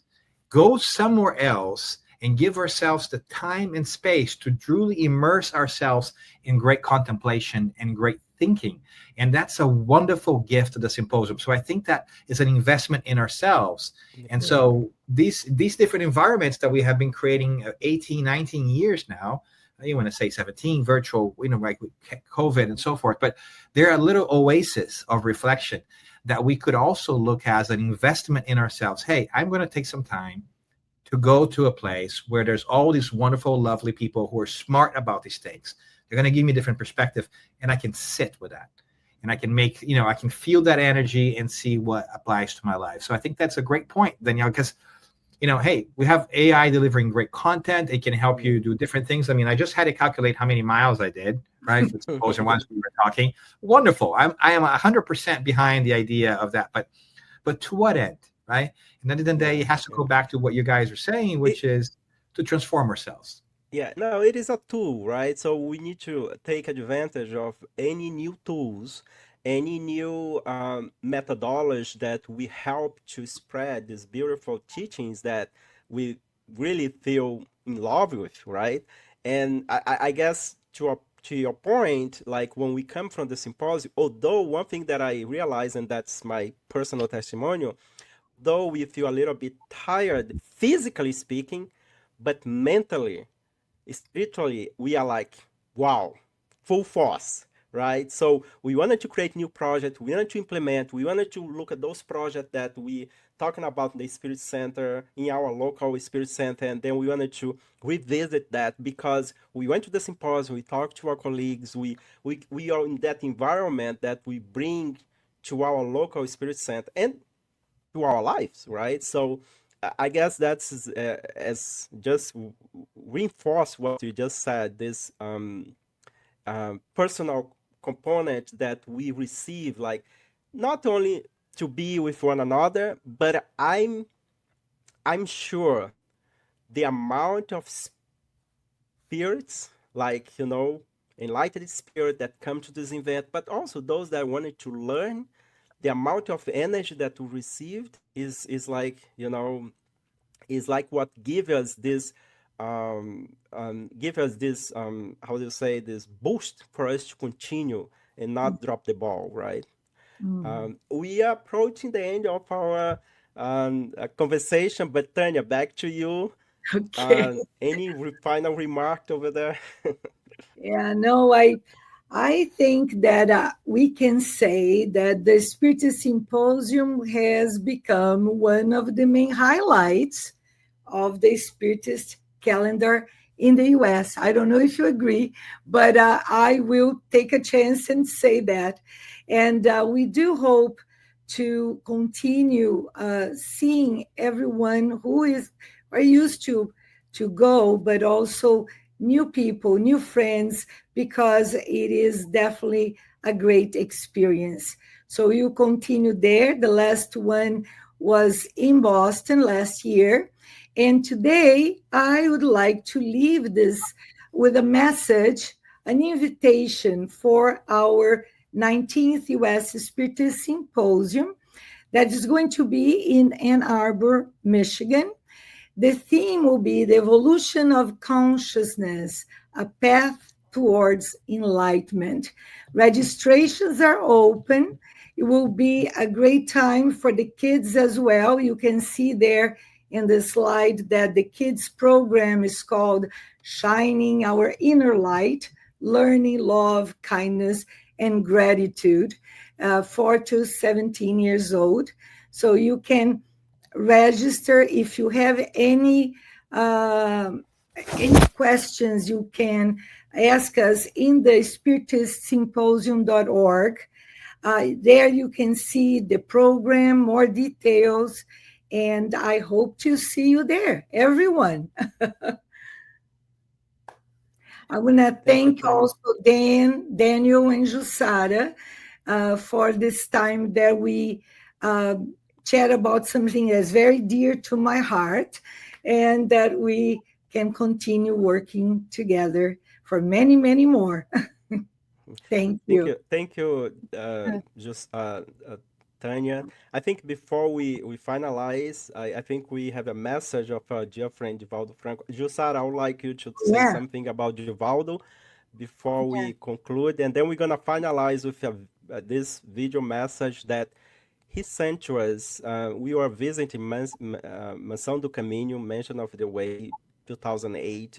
go somewhere else, and give ourselves the time and space to truly immerse ourselves in great contemplation and great thinking. And that's a wonderful gift to the symposium. So I think that is an investment in ourselves. And so these different environments that we have been creating 18, 19 years now, you want to say 17, virtual, you know, like with COVID and so forth, but they're a little oasis of reflection that we could also look as an investment in ourselves. Hey, I'm going to take some time to go to a place where there's all these wonderful, lovely people who are smart about these things. They're going to give me a different perspective, and I can sit with that. And I can make, you know, I can feel that energy and see what applies to my life. So I think that's a great point, Danielle, because, you know, hey, we have AI delivering great content. It can help you do different things. I mean, I just had to calculate how many miles I did, right? Once we were talking. Wonderful. I am 100% behind the idea of that. But to what end, right? And then the day, it has to go back to what you guys are saying, which is to transform ourselves. Yeah, no, it is a tool, right? So we need to take advantage of any new tools, any new methodology that we help to spread these beautiful teachings that we really feel in love with, right? And I guess to your point, like when we come from the symposium, although one thing that I realize, and that's my personal testimonial, though we feel a little bit tired, physically speaking, but mentally, spiritually, we are like, wow, full force, right? So we wanted to create new projects, we wanted to implement, we wanted to look at those projects that we talking about in the Spirit Center, in our local Spirit Center, and then we wanted to revisit that because we went to the symposium, we talked to our colleagues, we are in that environment that we bring to our local Spirit Center and to our lives, right? So I guess that's as just reinforce what you just said, this personal component that we receive, like not only to be with one another, but I'm sure the amount of spirits, like, you know, enlightened spirit that come to this event, but also those that wanted to learn, the amount of energy that we received is like, you know, is like what give us this how do you say, this boost for us to continue and not drop the ball, right? We are approaching the end of our conversation, but Tania, back to you. Okay. Any final remark over there? Yeah, no, I think that we can say that the Spiritist Symposium has become one of the main highlights of the Spiritist calendar in the US. I don't know if you agree, but I will take a chance and say that. And we do hope to continue seeing everyone who are used to go, but also new people, new friends, because it is definitely a great experience. So you continue there. The last one was in Boston last year. And today I would like to leave this with a message, an invitation for our 19th US Spiritist Symposium that is going to be in Ann Arbor, Michigan. The theme will be the evolution of consciousness, a path towards enlightenment. Registrations are open. It will be a great time for the kids as well. You can see there in the slide that the kids program is called Shining Our Inner Light, Learning Love, Kindness, and Gratitude, 4 to 17 years old. So you can register. If you have any questions, you can ask us in the spiritistsymposium.org. There you can see the program, more details, and I hope to see you there, everyone. I want to thank also Daniel, and Jussara for this time that we chat about something that's very dear to my heart, and that we can continue working together for many, many more. Thank you. Thank you, Tania. I think before we finalize, I think we have a message of our dear friend Divaldo Franco. Jussara, I would like you to say something about Divaldo before we conclude, and then we're going to finalize with this video message that he sent to us. We were visiting Mansão do Caminho, Mansion of the Way, 2008,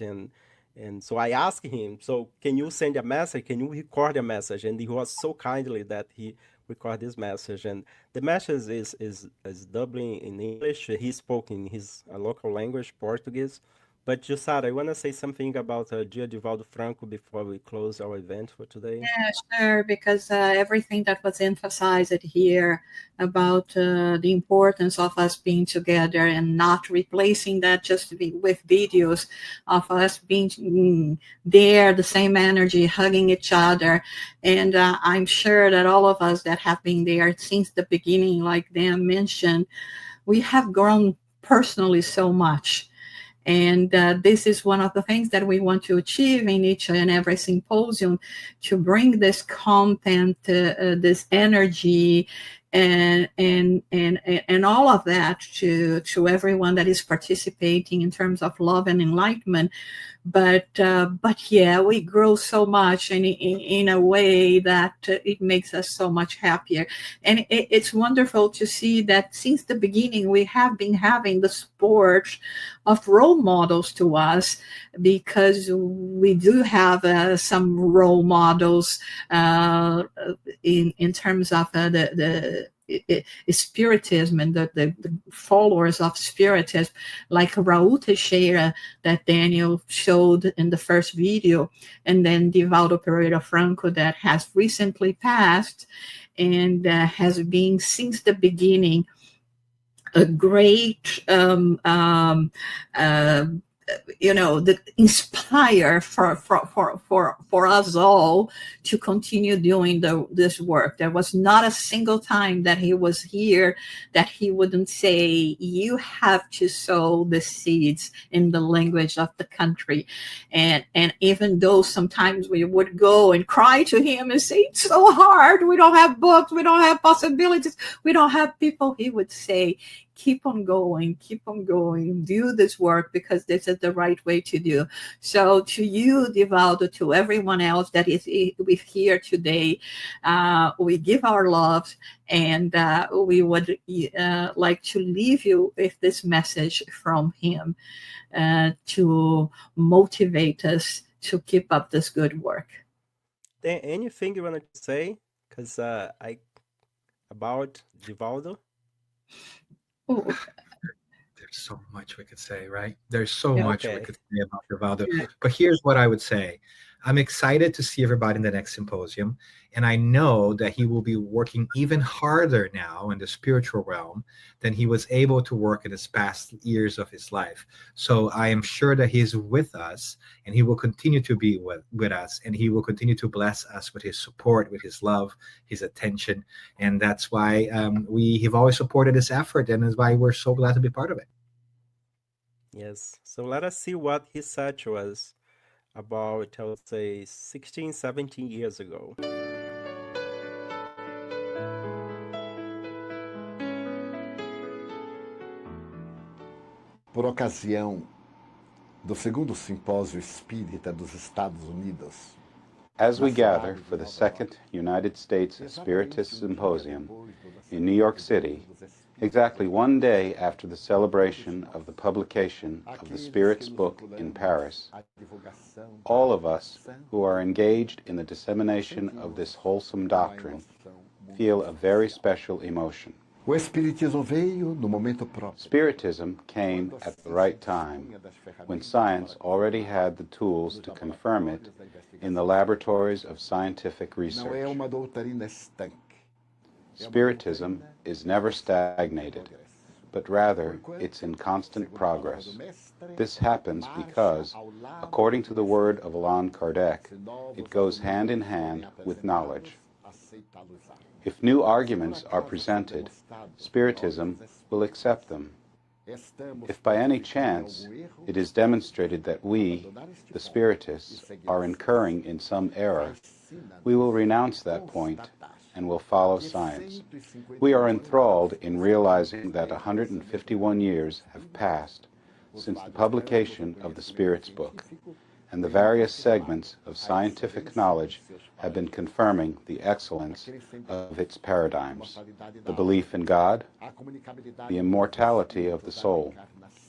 and so I asked him, so can you send a message? Can you record a message? And he was so kindly that he recorded this message. And the message is doubling in English. He spoke in his local language, Portuguese. But Jussara, I want to say something about dear Divaldo Franco before we close our event for today. Yeah, sure, because everything that was emphasized here about the importance of us being together and not replacing that just with videos of us being there, the same energy, hugging each other. And I'm sure that all of us that have been there since the beginning, like Dan mentioned, we have grown personally so much. And this is one of the things that we want to achieve in each and every symposium, to bring this content, this energy, and all of that to everyone that is participating in terms of love and enlightenment. But yeah, we grow so much in a way that it makes us so much happier. And it's wonderful to see that since the beginning, we have been having the support of role models to us, because we do have some role models in terms of the Spiritism and the followers of Spiritism, like Raul Teixeira that Daniel showed in the first video, and then Divaldo Pereira Franco that has recently passed and has been since the beginning a great that inspire for us all to continue doing this work. There was not a single time that he was here that he wouldn't say, you have to sow the seeds in the language of the country. And even though sometimes we would go and cry to him and say, it's so hard, we don't have books, we don't have possibilities, we don't have people, he would say, keep on going, do this work, because this is the right way to do. So to you, Divaldo, to everyone else that is with here today, we give our love, and we would like to leave you with this message from him to motivate us to keep up this good work. Anything you want to say? Because about Divaldo? Oh, There's so much we could say, right? There's so yeah. much we Okay. could say about Rivaldo. Yeah. But here's what I would say. I'm excited to see everybody in the next symposium. And I know that he will be working even harder now in the spiritual realm than he was able to work in his past years of his life. So I am sure that he's with us and he will continue to be with us. And he will continue to bless us with his support, with his love, his attention. And that's why we have always supported this effort. And that's why we're so glad to be part of it. Yes. So let us see what he said to us about, I would say, 16, 17 years ago. Por ocasião do segundo simpósio espírita dos Estados Unidos, As we gather for the second United States Spiritist Symposium in New York City, exactly one day after the celebration of the publication of the Spirit's book in Paris, all of us who are engaged in the dissemination of this wholesome doctrine feel a very special emotion. o Espiritismo veio no momento próprio. Spiritism came at the right time, when science already had the tools to confirm it in the laboratories of scientific Não é research. uma doutrina estanque. Spiritism is never stagnated, but rather it's in constant progress. This happens because, according to the word of Allan Kardec, it goes hand in hand with knowledge. If new arguments are presented, Spiritism will accept them. If by any chance it is demonstrated that we, the Spiritists, are incurring in some error, we will renounce that point and will follow science. We are enthralled in realizing that 151 years have passed since the publication of the Spirit's book, and the various segments of scientific knowledge have been confirming the excellence of its paradigms: the belief in God, the immortality of the soul,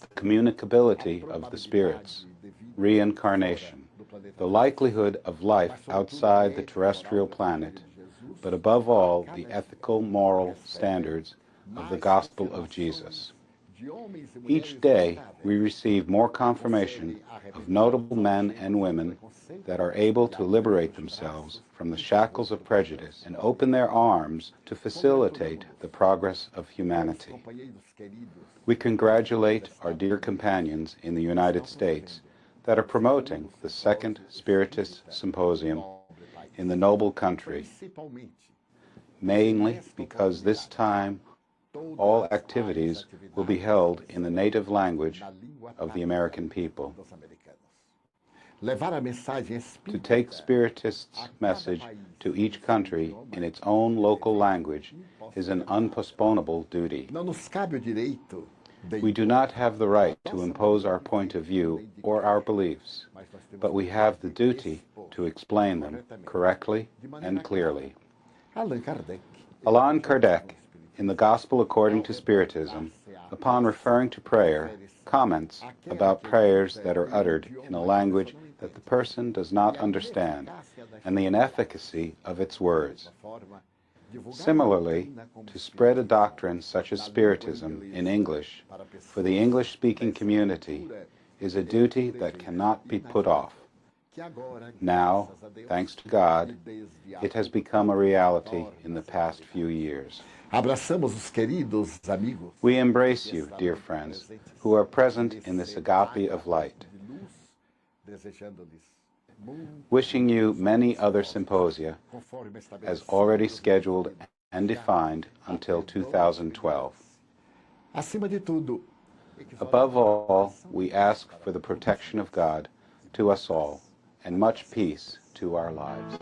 the communicability of the spirits, reincarnation, the likelihood of life outside the terrestrial planet, but above all, the ethical, moral standards of the gospel of Jesus. Each day, we receive more confirmation of notable men and women that are able to liberate themselves from the shackles of prejudice and open their arms to facilitate the progress of humanity. We congratulate our dear companions in the United States that are promoting the Second Spiritist Symposium in the noble country, mainly because this time all activities will be held in the native language of the American people. To take Spiritist's message to each country in its own local language is an unpostponable duty. We do not have the right to impose our point of view or our beliefs, but we have the duty to explain them correctly and clearly. Allan Kardec, in the Gospel According to Spiritism, upon referring to prayer, comments about prayers that are uttered in a language that the person does not understand and the inefficacy of its words. Similarly, to spread a doctrine such as Spiritism in English for the English-speaking community is a duty that cannot be put off. Now, thanks to God, it has become a reality in the past few years. We embrace you, dear friends, who are present in this agape of light. Wishing you many other symposia, as already scheduled and defined until 2012. Above all, we ask for the protection of God to us all, and much peace to our lives.